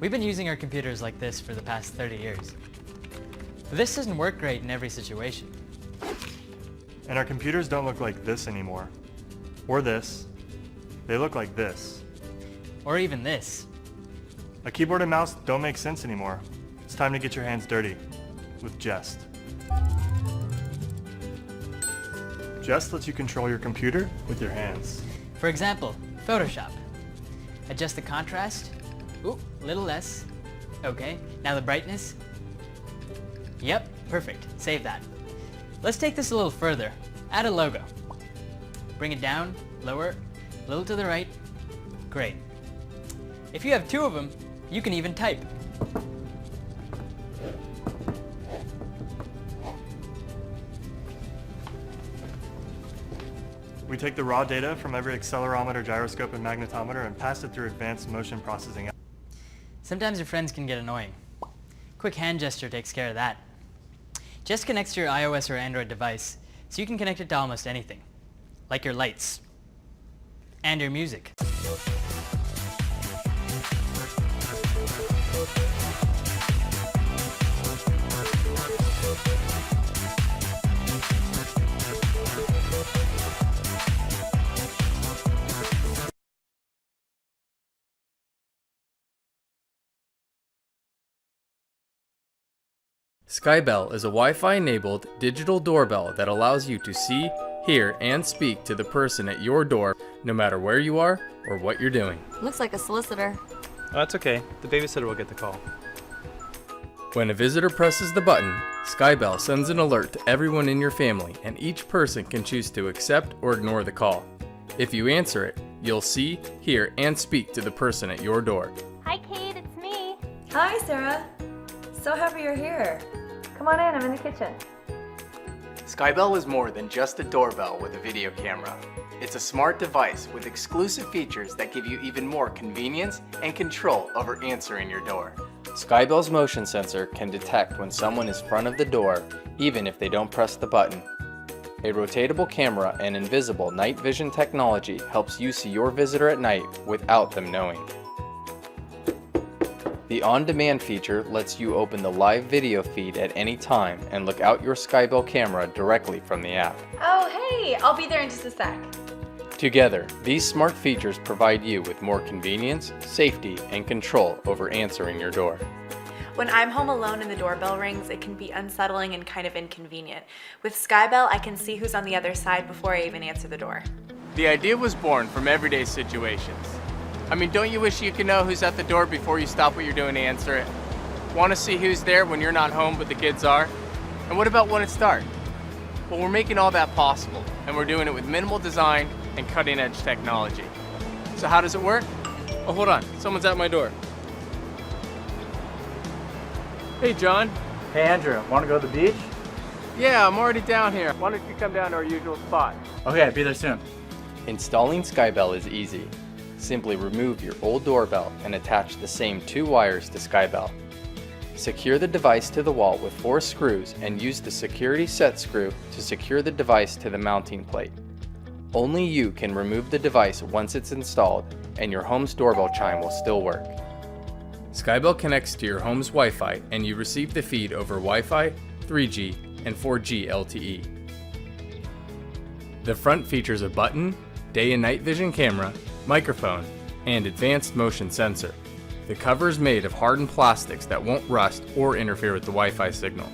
We've been using our computers like this for the past 30 years. But this doesn't work great in every situation. And our computers don't look like this anymore. Or this. They look like this. Or even this. A keyboard and mouse don't make sense anymore. It's time to get your hands dirty with Jest. Jest lets you control your computer with your hands. For example, Photoshop. Adjust the contrast. Ooh, a little less. Okay, now the brightness. Yep, perfect. Save that. Let's take this a little further. Add a logo. Bring it down, lower, a little to the right. Great. If you have two of them, you can even type. We take the raw data from every accelerometer, gyroscope, and magnetometer and pass it through advanced motion processing. Sometimes your friends can get annoying. Quick hand gesture takes care of that. Just connects to your iOS or Android device, so you can connect it to almost anything, like your lights and your music. Skybell is a Wi-Fi enabled digital doorbell that allows you to see, hear, and speak to the person at your door no matter where you are or what you're doing. Looks like a solicitor. Oh, that's okay. The babysitter will get the call. When a visitor presses the button, Skybell sends an alert to everyone in your family, and each person can choose to accept or ignore the call. If you answer it, you'll see, hear, and speak to the person at your door. Hi, Kate, it's me. Hi, Sarah. So happy you're here. Come on in, I'm in the kitchen. Skybell is more than just a doorbell with a video camera. It's a smart device with exclusive features that give you even more convenience and control over answering your door. Skybell's motion sensor can detect when someone is in front of the door, even if they don't press the button. A rotatable camera and invisible night vision technology helps you see your visitor at night without them knowing. The on-demand feature lets you open the live video feed at any time and look out your Skybell camera directly from the app. Oh, hey, I'll be there in just a sec. Together, these smart features provide you with more convenience, safety, and control over answering your door. When I'm home alone and the doorbell rings, it can be unsettling and kind of inconvenient. With Skybell, I can see who's on the other side before I even answer the door. The idea was born from everyday situations. I mean, don't you wish you could know who's at the door before you stop what you're doing to answer it? Want to see who's there when you're not home but the kids are? And what about when it's dark? Well, we're making all that possible, and we're doing it with minimal design and cutting-edge technology. So how does it work? Oh, hold on. Someone's at my door. Hey, John. Hey, Andrew, want to go to the beach? Yeah, I'm already down here. Why don't you come down to our usual spot? Okay, I'll be there soon. Installing Skybell is easy. Simply remove your old doorbell and attach the same two wires to Skybell. Secure the device to the wall with 4 screws and use the security set screw to secure the device to the mounting plate. Only you can remove the device once it's installed, and your home's doorbell chime will still work. Skybell connects to your home's Wi-Fi, and you receive the feed over Wi-Fi, 3G, and 4G LTE. The front features a button, day and night vision camera, microphone, and advanced motion sensor. The cover is made of hardened plastics that won't rust or interfere with the Wi-Fi signal.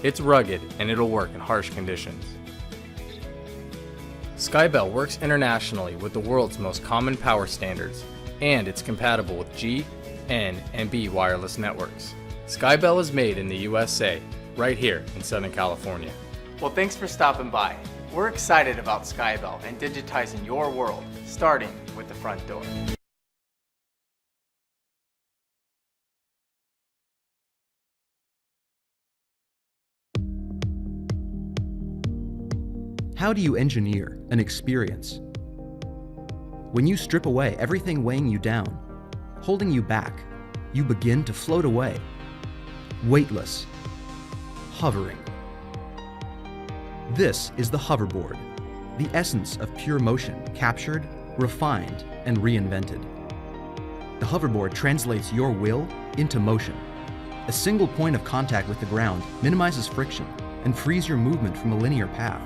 It's rugged and it'll work in harsh conditions. Skybell works internationally with the world's most common power standards, and it's compatible with G, N, and B wireless networks. Skybell is made in the USA, right here in Southern California. Well, thanks for stopping by. We're excited about Skybell and digitizing your world, starting with the front door. How do you engineer an experience? When you strip away everything weighing you down, holding you back, you begin to float away, weightless, hovering. This is the hoverboard, the essence of pure motion captured, refined, and reinvented. the hoverboard translates your will into motion. A single point of contact with the ground minimizes friction and frees your movement from a linear path.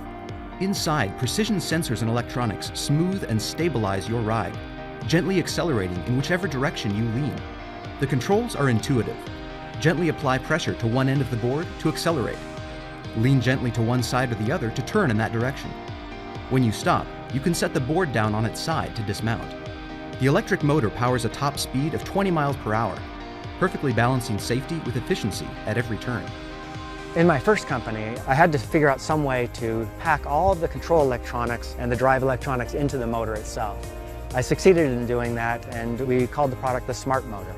Inside, precision sensors and electronics smooth and stabilize your ride, gently accelerating in whichever direction you lean. The controls are intuitive. Gently apply pressure to one end of the board to accelerate. Lean gently to one side or the other to turn in that direction. When you stop, you can set the board down on its side to dismount. The electric motor powers a top speed of 20 miles per hour, perfectly balancing safety with efficiency at every turn. In my first company, I had to figure out some way to pack all of the control electronics and the drive electronics into the motor itself. I succeeded in doing that, and we called the product the Smart Motor.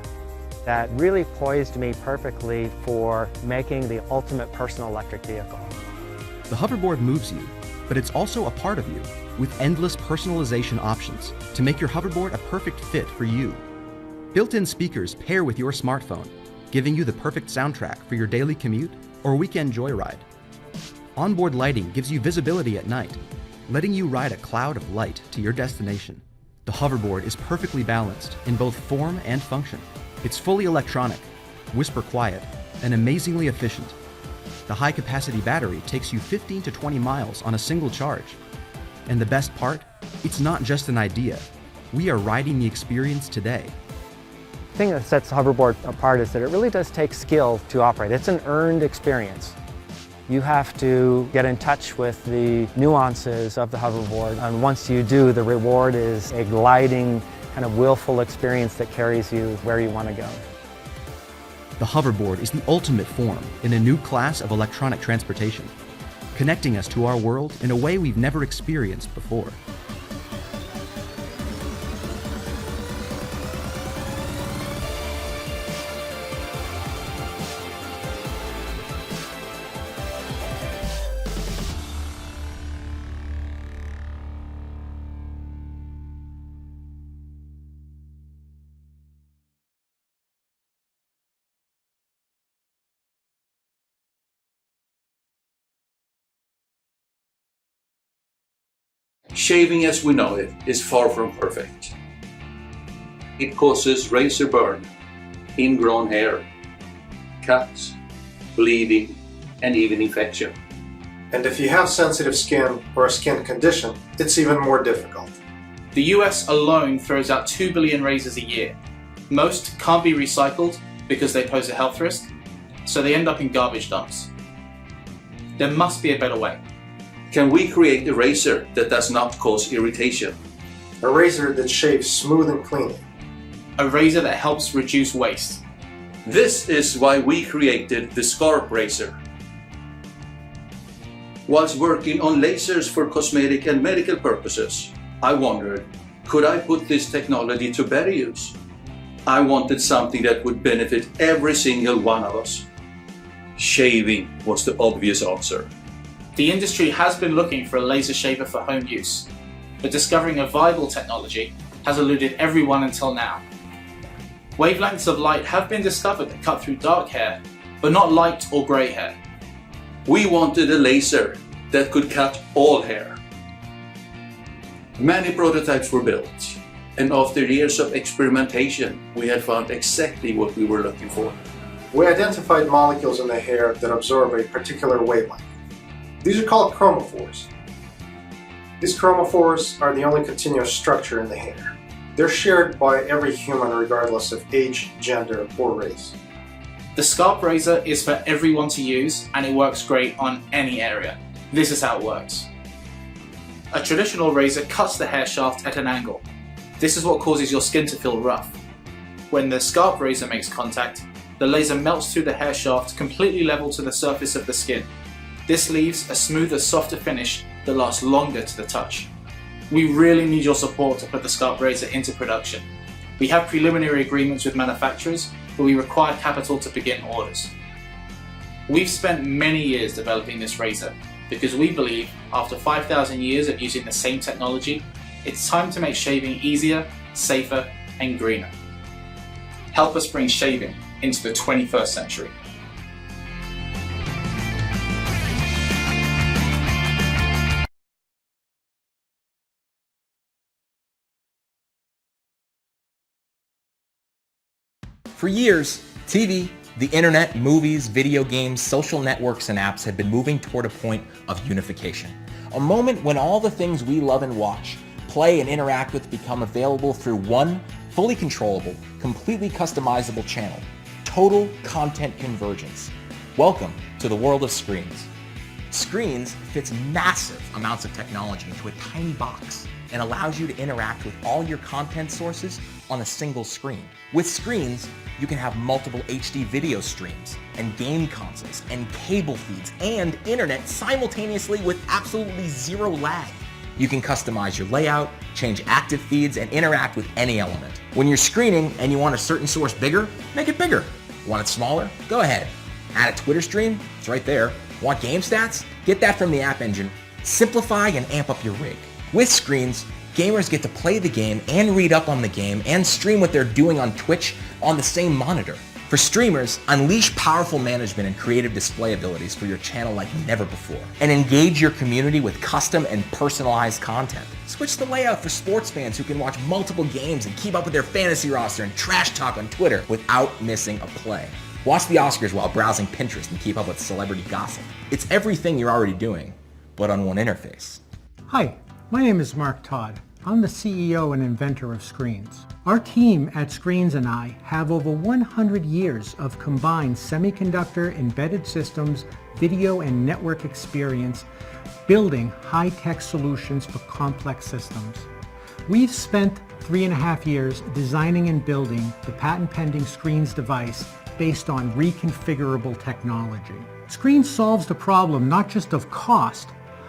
That really poised me perfectly for making the ultimate personal electric vehicle. The hoverboard moves you, but it's also a part of you, with endless personalization options to make your hoverboard a perfect fit for you. Built-in speakers pair with your smartphone, giving you the perfect soundtrack for your daily commute or weekend joyride. Onboard lighting gives you visibility at night, letting you ride a cloud of light to your destination. The hoverboard is perfectly balanced in both form and function. It's fully electronic, whisper quiet, and amazingly efficient. The high-capacity battery takes you 15 to 20 miles on a single charge. And the best part? It's not just an idea. We are riding the experience today. The thing that sets the hoverboard apart is that it really does take skill to operate. It's an earned experience. You have to get in touch with the nuances of the hoverboard, and once you do, the reward is a gliding, kind of willful experience that carries you where you want to go. The hoverboard is the ultimate form in a new class of electronic transportation, connecting us to our world in a way we've never experienced before. Shaving as we know it is far from perfect. It causes razor burn, ingrown hair, cuts, bleeding, and even infection. And if you have sensitive skin or a skin condition, it's even more difficult. The US alone throws out 2 billion razors a year. Most can't be recycled because they pose a health risk, so they end up in garbage dumps. There must be a better way. Can we create a razor that does not cause irritation? A razor that shaves smooth and cleanly. A razor that helps reduce waste. This is why we created the Scarp Razor. Whilst working on lasers for cosmetic and medical purposes, I wondered, could I put this technology to better use? I wanted something that would benefit every single one of us. Shaving was the obvious answer. The industry has been looking for a laser shaver for home use, but discovering a viable technology has eluded everyone until now. Wavelengths of light have been discovered that cut through dark hair, but not light or grey hair. We wanted a laser that could cut all hair. Many prototypes were built, and after years of experimentation, we had found exactly what we were looking for. We identified molecules in the hair that absorb a particular wavelength. These are called chromophores. These chromophores are the only continuous structure in the hair. They're shared by every human regardless of age, gender, or race. The Scarp Razor is for everyone to use, and it works great on any area. This is how it works. A traditional razor cuts the hair shaft at an angle. This is what causes your skin to feel rough. When the Scarp Razor makes contact, the laser melts through the hair shaft completely level to the surface of the skin. This leaves a smoother, softer finish that lasts longer to the touch. We really need your support to put the Scarp Razor into production. We have preliminary agreements with manufacturers, but we require capital to begin orders. We've spent many years developing this razor because we believe after 5,000 years of using the same technology, it's time to make shaving easier, safer, and greener. Help us bring shaving into the 21st century. For years, TV, the internet, movies, video games, social networks, and apps have been moving toward a point of unification. A moment when all the things we love and watch, play, and interact with become available through one fully controllable, completely customizable channel. Total content convergence. Welcome to the world of Screens. Screens fits massive amounts of technology into a tiny box and allows you to interact with all your content sources on a single screen. With Screens, you can have multiple HD video streams and game consoles and cable feeds and internet simultaneously with absolutely zero lag. You can customize your layout, change active feeds, and interact with any element. When you're screening and you want a certain source bigger, make it bigger. Want it smaller? Go ahead. Add a Twitter stream? It's right there. Want game stats? Get that from the App Engine. Simplify and amp up your rig. With Screens, gamers get to play the game and read up on the game and stream what they're doing on Twitch on the same monitor. For streamers, unleash powerful management and creative display abilities for your channel like never before. And engage your community with custom and personalized content. Switch the layout for sports fans who can watch multiple games and keep up with their fantasy roster and trash talk on Twitter without missing a play. Watch the Oscars while browsing Pinterest and keep up with celebrity gossip. It's everything you're already doing, but on one interface. Hi, my name is Mark Todd. I'm the CEO and inventor of Screens. Our team at Screens and I have over 100 years of combined semiconductor, embedded systems, video and network experience building high-tech solutions for complex systems. We've spent 3.5 years designing and building the patent-pending Screens device based on reconfigurable technology. Screens solves the problem not just of cost,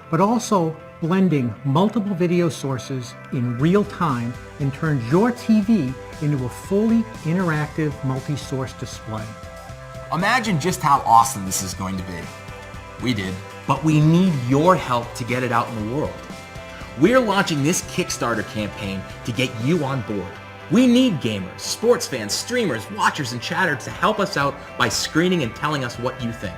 but also blending multiple video sources in real time and turns your TV into a fully interactive multi-source display. Imagine just how awesome this is going to be. We did, but we need your help to get it out in the world. We're launching this Kickstarter campaign to get you on board. We need gamers, sports fans, streamers, watchers, and chatters to help us out by screening and telling us what you think.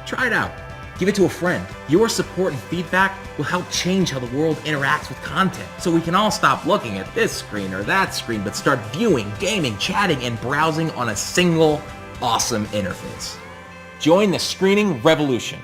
Try it out. Give it to a friend. Your support and feedback will help change how the world interacts with content, so we can all stop looking at this screen or that screen, but start viewing, gaming, chatting, and browsing on a single awesome interface. Join the screening revolution.